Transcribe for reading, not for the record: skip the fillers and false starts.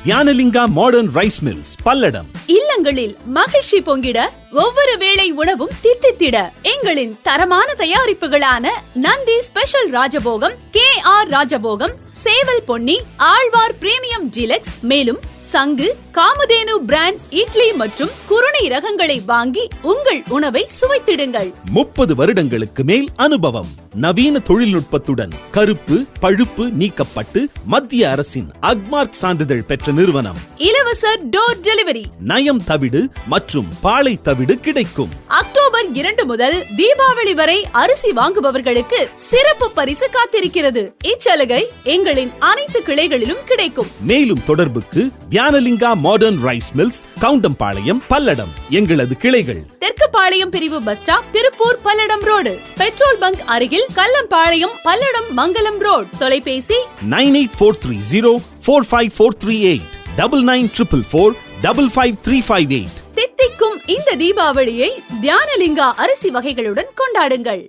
Dhyanalinga modern rice mills, Palladam. இல்லங்களில் மகிழ்ச்சி பொங்கிட, ஒவ்வொரு வேளை உணவும் தித்தித்திட எங்களின் தரமான தயாரிப்புகளான நந்தி ஸ்பெஷல் ராஜபோகம், KR ராஜபோகம், சேவல் பொன்னி, ஆழ்வார் பிரீமியம் டிலக்ஸ், மேலும் சங்கு, காமதேனு பிராண்ட் இட்லி மற்றும் குருணை ரகங்களை வாங்கி உங்கள் உணவை சுவைத்திடுங்கள். 30 வருடங்களுக்கு மேல் அனுபவம், நவீன தொழில்நுட்பத்துடன் கருப்பு பழுப்பு நீக்கப்பட்டு மத்திய அரசின் அக்மார்க் சான்றிதழ் பெற்ற நிறுவனம். இலவச டோர் டெலிவரி. நயம் தவிடு மற்றும் பாலை தவிடு கிடைக்கும். அக்டோபர் 2 முதல் தீபாவளி வரை அரிசி வாங்குபவர்களுக்கு சிறப்பு பரிசு காத்திருக்கிறது. இச்சலுகை எங்களின் அனைத்து கிளைகளிலும் கிடைக்கும். மேலும் தொடர்புக்கு Dhyanalinga modern rice mills, Goundampalayam, Palladam எங்களது கிளைகள். தெற்குப்பாளையம் பிரிவு bus stop, Tiruppur Palladam road, petrol bunk அருகில் கல்லம்பாளையம், பல்லடம் மங்கலம் ரோடு. தொலைபேசி 9843045438 9944455358. தித்திக்கும் இந்த தீபாவளியை தியானலிங்கா அரிசி வகைகளுடன் கொண்டாடுங்கள்.